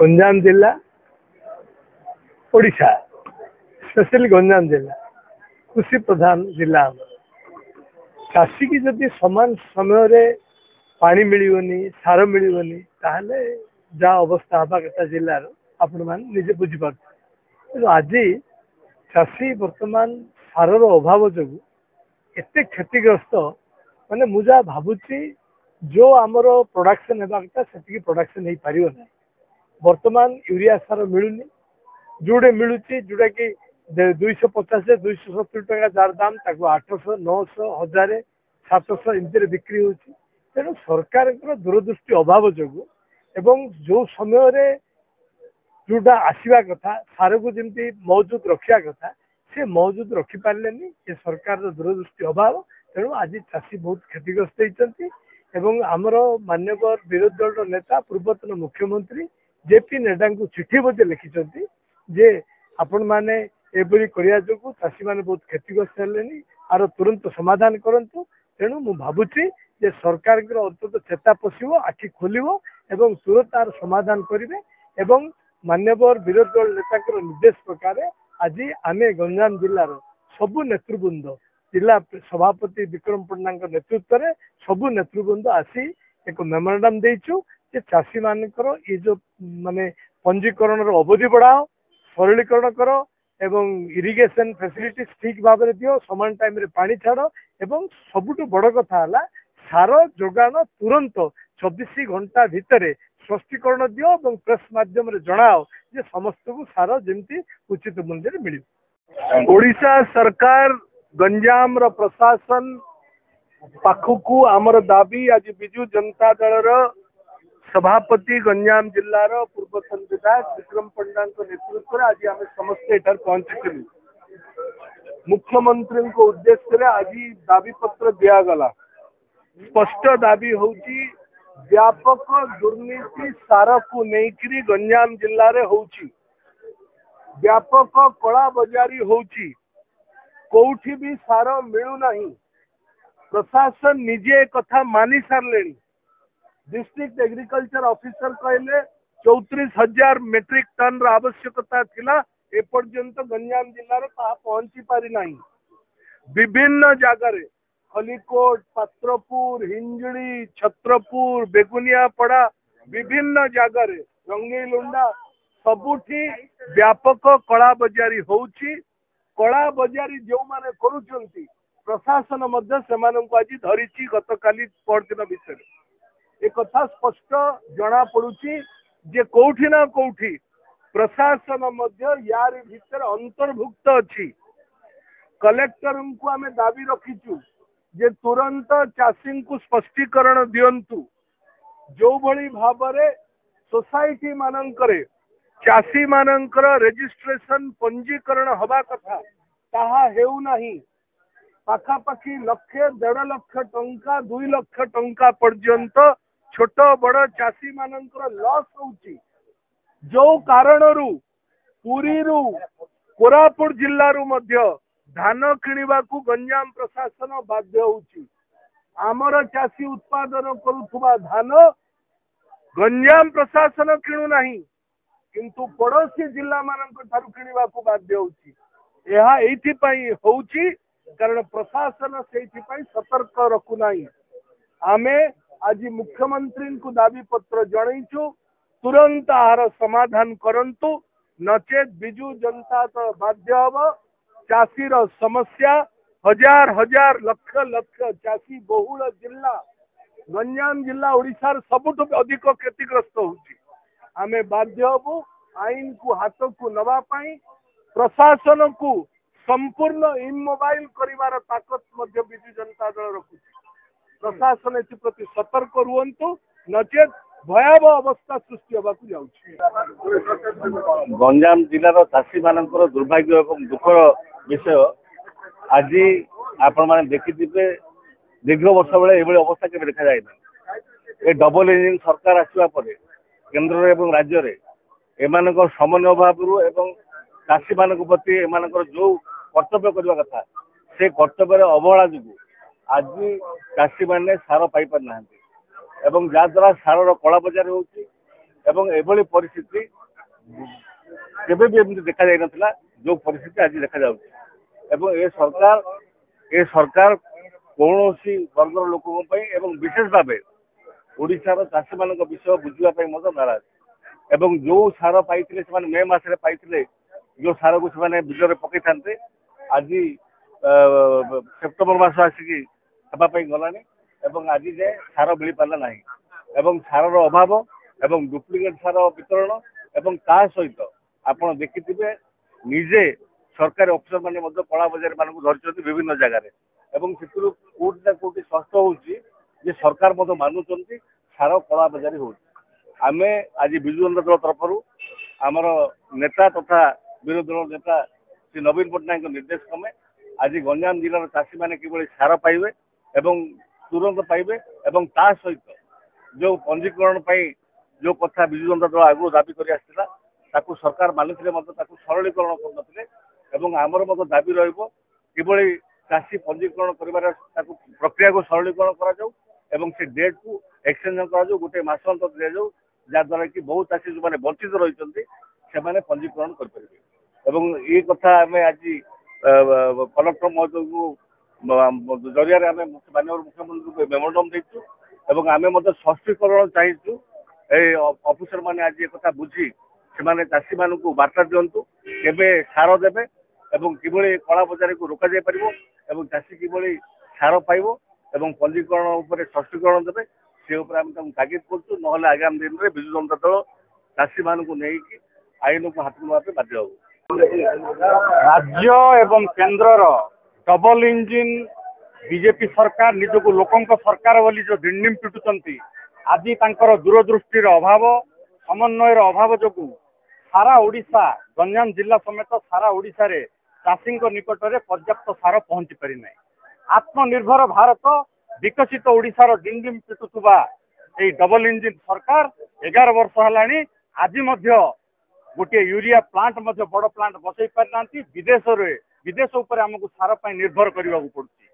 गंजाम जिला ओडिशा स्पेशली गंजाम जिला कृषि प्रधान जिला चाषी की जदि समान समय पानी मिलनी सार मिलनी ताहले जा अवस्था हवा कथा जिलार आपण मान निजे बुझीपार आज चाषी बर्तमान सार अभाव जो एते क्षतिग्रस्त माने मुझा भावुची जो आमर प्रोडक्शन हेबा कथा सेतिकी प्रोडक्शन हो पारियो ना वर्तमान यूरिया सार मिलूनी जोड़े मिलूची जोड़ा कि 250 270 टका जार दाम 800 900 1000 700 इमती बिक्री होची तेणु सरकार दूरदृष्टि अभाव जो एवं जो समय जोटा आसवा कथा सार को जमी मौजूद रखा कथा से मौजूद रखिपारे ये सरकार दूरदृष्टि अभाव तेणु आज चाषी बहुत क्षतिग्रस्त होती एवं आमर मान्यवर विरोधी दल नेता पूर्वतन मुख्यमंत्री जेपी नड्डा को चिठी बजे लिखिं जे आपण मैंने एपरी करने जो चाषी मैंने बहुत क्षतिग्रस्त है आर तुरंत समाधान करूँ तेणु मु भावुची जे सरकार अंतत चेता पशु आखि खोल एवं तुरंत तार समाधान करेंगे एवं मान्यवर विरोधी दल नेता निर्देश प्रकार आज आम गंजाम जिलार सबु नेतृवृंद जिला सभापति विक्रम पण्डा नेतृत्व में सबु नेतृवृंद आसी एक मेमोरांडम देचु जे चाषी मानकर ये जो माने पंजीकरण अवधि बढ़ाओ सरलीकरण करो एवं इरिगेशन फैसिलिटी ठीक भाव में दियो समान टाइम रे पानी छाड़ एवं सबुठु बड़ कथा है सार जोगान तुरंत 24 घंटा भितर स्पष्टीकरण दियो और प्रेस माध्यम रे जनाओ जे समस्त को सार जमी उचित मूल्य मिल ओडिशा सरकार गंजाम रो प्रशासन पाखकू आमर दाबी आज बिजु जनता दल सभापति गंजाम जिलार पूर्वतन विधायक विक्रम पण्डा नेतृत्व में आज आम समस्ते एठार पहुंची मुख्यमंत्री को उद्देश्य आज दाबी पत्र दिगला स्पष्ट दाबी होची व्यापक दुर्नीति सार को लेकिन गंजाम जिले में होची व्यापक कला बजारी होची कोठी भी सार मिलू नहीं प्रशासन निजे कथा मानि सारे डिस्ट्रिक्ट एग्रीकल्चर ऑफिसर कहले 34,000 मेट्रिक टन आवश्यकता थिला एपर्यंत गंजाम जिलार पहुंची पारि नहीं विभिन्न जगार खलिकोट पात्रपुर हिंजड़ी छत्रपुर बेगुनियापड़ा विभिन्न जगार रंगीलुंडा सबुठी व्यापक कला बजारी होची कला बजारी जो माने करूचंती प्रशासन मध्य सेमानंको आज धरिची गतकाली परदिन विषय एक कथा स्पष्ट जना पड़ुची जे कोठी ना कोठी प्रशासन मध्य यार भीतर अंतर्भुक्त अच्छी कलेक्टर को आमे दाबी रखीचु जे तुरंत चाषी को स्पष्टीकरण दियंतु जो भली भाबरे सोसाइटी मानंकरे चाषी मानंकर रेजिस्ट्रेशन पंजीकरण हवा कथा ताहा हेउ नाही पाखापाखि 1.5 लाख टंका 2 लाख टंका पर्यंत छोट बड़ चाषी मानंकर लॉस होची जो कारण पुरी कोरापुट जिल्लारू मध्य धान किणवा को गंजाम प्रशासन बाध्य होची आमर चाषी उत्पादन करुवा धान गंजाम प्रशासन किणु नाही किंतु पड़ोसी जिला मानक ठारू किणवा को बाध्य होची यह एइथिपाई होची कारण प्रशासन से सतर्क रखु नाही आमे आज मुख्यमंत्री को दाबी पत्र जनईचु तुरंत आहार समाधान करंतु नचेत बिजु जनता तो बाध्य हम चाषीर समस्या हजार हजार लक्ष लक्ष चाषी बहुल जिला गंजाम जिला ओडिशार सबुठ अधिक क्षतिग्रस्त होची आमे बाध्य हबु आईन को हाथ को नवा पाई प्रशासन को संपूर्ण इमोबाइल करिवार ताकत मध्य बिजु जनता दल रखुची प्रशासन एप्रति सतर्क रुहंतु नचेत भयावह अवस्था सृष्टि होगा गंजाम जिलार चाषी मानकर दुर्भाग्य और दुखर विषय आज आपण मैंने देखिथे दीर्घ वर्ष बेले ये अवस्था के देखा जाए ये डबल इंजिन सरकार आसवा पर केंद्र एवं राज्य में एमान समन्वय अभाव एवं चाषी मान प्रति एम जो कर्तव्य करने कथा से कर्तव्य अवहेला जो आज चाषी मैंने सार पाई पार ना जहाद्वारा सार कला बजार होची ଏବଂ ଏଭଳି ପରିସ୍ଥିତି କେବେ ବି ଏମିତି ଦେଖାଯାଇ ନଥିଲା ଯୋଉ ପରିସ୍ଥିତି ଆଜି ଦେଖାଯାଉଛି। ଏବଂ ଏ ସରକାର କୌଣସି ବର୍ଗର ଲୋକଙ୍କ ପାଇଁ ଏବଂ ବିଶେଷ ଭାବେ ଓଡ଼ିଶାର ଚାଷୀମାନଙ୍କ ବିଷୟ ବୁଝିବା ପାଇଁ ମଧ୍ୟ ନାରାଜ। ଏବଂ ଯୋଉ ସାର ପାଇଥିଲେ ସେମାନେ ମେ ମାସରେ ପାଇଥିଲେ, ଯୋଉ ସାରକୁ ସେମାନେ ବିଲରେ ପକେଇଥାନ୍ତେ, ଆଜି ସେପ୍ଟେମ୍ବର ମାସ ଆସିକି ହେବା ପାଇଁ ଗଲାଣି ଏବଂ ଆଜି ଯାଏ ସାର ମିଳିପାରିଲା ନାହିଁ। ଏବଂ ସାରର ଅଭାବ ଏବଂ ଡୁପ୍ଲିକେଟ ସାର ବିତରଣ ଏବଂ ତା ସହିତ ଆପଣ ଦେଖିଥିବେ ନିଜେ ସରକାରୀ ଅଫିସର ମାନେ ମଧ୍ୟ କଳା ବଜାରୀ ମାନଙ୍କୁ ଧରିଛନ୍ତି ବିଭିନ୍ନ ଜାଗାରେ। ଏବଂ ସେଥିରୁ କୋଉଠି ନା କୋଉଠି ସ୍ପଷ୍ଟ ହଉଛି ଯେ ସରକାର ମଧ୍ୟ ମାନୁଛନ୍ତି ସାର କଳା ବଜାରୀ ହଉଛି। ଆମେ ଆଜି ବିଜୁ ଜନତା ଦଳ ତରଫରୁ ଆମର ନେତା ତଥା ବିରୋଧୀ ଦଳ ନେତା ଶ୍ରୀ ନବୀନ ପଟ୍ଟନାୟକଙ୍କ ନିର୍ଦ୍ଦେଶ କ୍ରମେ ଆଜି ଗଞ୍ଜାମ ଜିଲ୍ଲାର ଚାଷୀମାନେ କିଭଳି ସାର ପାଇବେ ଏବଂ ତୁରନ୍ତ ପାଇବେ ଏବଂ ତା ସହିତ ଯୋଉ ପଞ୍ଜୀକରଣ ପାଇଁ ଯୋଉ କଥା ବିଜୁ ଜନତା ଦଳ ଆଗରୁ ଦାବି କରି ଆସିଥିଲା ତାକୁ ସରକାର ମାନୁଥିଲେ ମଧ୍ୟ ତାକୁ ସରଳୀକରଣ କରୁନଥିଲେ। ଏବଂ ଆମର ମଧ୍ୟ ଦାବି ରହିବ କିଭଳି ଚାଷୀ ପଞ୍ଜୀକରଣ କରିବାର ତାକୁ ପ୍ରକ୍ରିୟାକୁ ସରଳୀକରଣ କରାଯାଉ ଏବଂ ସେ ଡେଟ୍କୁ ଏକ୍ସଟେନସନ କରାଯାଉ, ଗୋଟେ ମାସ ଅନ୍ତର ଦିଆଯାଉ, ଯାହାଦ୍ୱାରା କି ବହୁ ଚାଷୀ ଯୋଉମାନେ ବଞ୍ଚିତ ରହିଛନ୍ତି ସେମାନେ ପଞ୍ଜୀକରଣ କରିପାରିବେ। ଏବଂ ଏଇ କଥା ଆମେ ଆଜି କଲେକ୍ଟର ମହୋଦୟଙ୍କୁ ଜରିଆରେ ଆମେ ମାନ୍ୟବର ମୁଖ୍ୟମନ୍ତ୍ରୀଙ୍କୁ ମେମୋରାଣ୍ଡମ ଦେଇଛୁ ଏବଂ ଆମେ ମଧ୍ୟ ସ୍ପଷ୍ଟୀକରଣ ଚାହିଁଛୁ। ଏଇ ଅଫିସର ମାନେ ଆଜି ଏକଥା ବୁଝି ସେମାନେ ଚାଷୀ ମାନଙ୍କୁ ବାର୍ତ୍ତା ଦିଅନ୍ତୁ କେବେ ସାର ଦେବେ ଏବଂ କିଭଳି କଳା ବଜାରକୁ ରୋକାଯାଇ ପାରିବ ଏବଂ ଚାଷୀ କିଭଳି ସାର ପାଇବ ଏବଂ ପଞ୍ଜୀକରଣ ଉପରେ ସ୍ପଷ୍ଟୀକରଣ ଦେବେ ସେ ଉପରେ ଆମେ ତାଙ୍କୁ ତାଗିଦ କରୁଛୁ। ନହେଲେ ଆଗାମୀ ଦିନରେ ବିଜୁ ଜନତା ଦଳ ଚାଷୀ ମାନଙ୍କୁ ନେଇକି ଆଇନକୁ ହାତକୁ ନେବା ପାଇଁ ବାଧ୍ୟ ହବ। राज्य एवं केंद्रर डबल इंजिन बीजेपी सरकार निजक लोकंक सरकार बोली जो डिंडिम पिटुचंती आज तांकर दूरदृष्टिर अभाव समन्वयर अभाव जोगु सारा ओडिशा गंजाम जिला समेत सारा ओडिशा रे चाषी निकट में पर्याप्त सार पहुंची पारि ना। आत्मनिर्भर भारत विकसित ओडिशार डिंडिम पिटुवा डबल इंजिन सरकार 11 वर्ष है आज गोटे यूरिया प्लांट बड़ प्लांट बसई पारिना। विदेश उपर आमको सार पर निर्भर करने को पड़ुछि।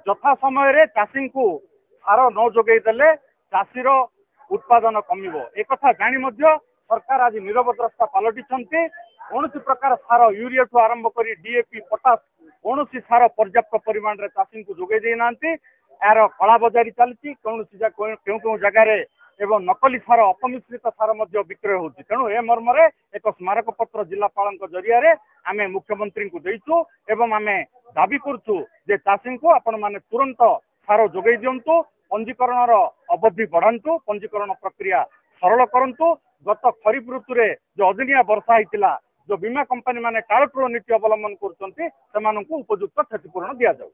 यथा समय चाषी को सार न जोगेदेले चाषीर उत्पादन कमिब एक जानी सरकार आज नीरवद्रष्टा पलटिछन्ति। कौन प्रकार सार यूरिया ठू आरंभ कर डीएपी पोटास कौन सार पर्याप्त परिमाण रे चाषी को जोगे देना। यार कला बजारी चलती कौन क्यों जगार एवं नकली सार अपमिश्रित सार विक्रय होती। तेणु ए मर्म एक स्मारक पत्र जिलापाल जरिया आम मुख्यमंत्री को देचु एवं आम दाबी करुचु जे चाषी को आपण मैंने तुरंत सार जोगे दिंतु, पंजीकरण अवधि बढ़ातु, पंजीकरण प्रक्रिया सरल करंतु। गत खरीफ ऋतु रे जो अदिनिया वर्षा होता जो बीमा कंपनी माने कालक्रो नीति अवलंबन कर उपयुक्त क्षतिपूरण दि जाऊ।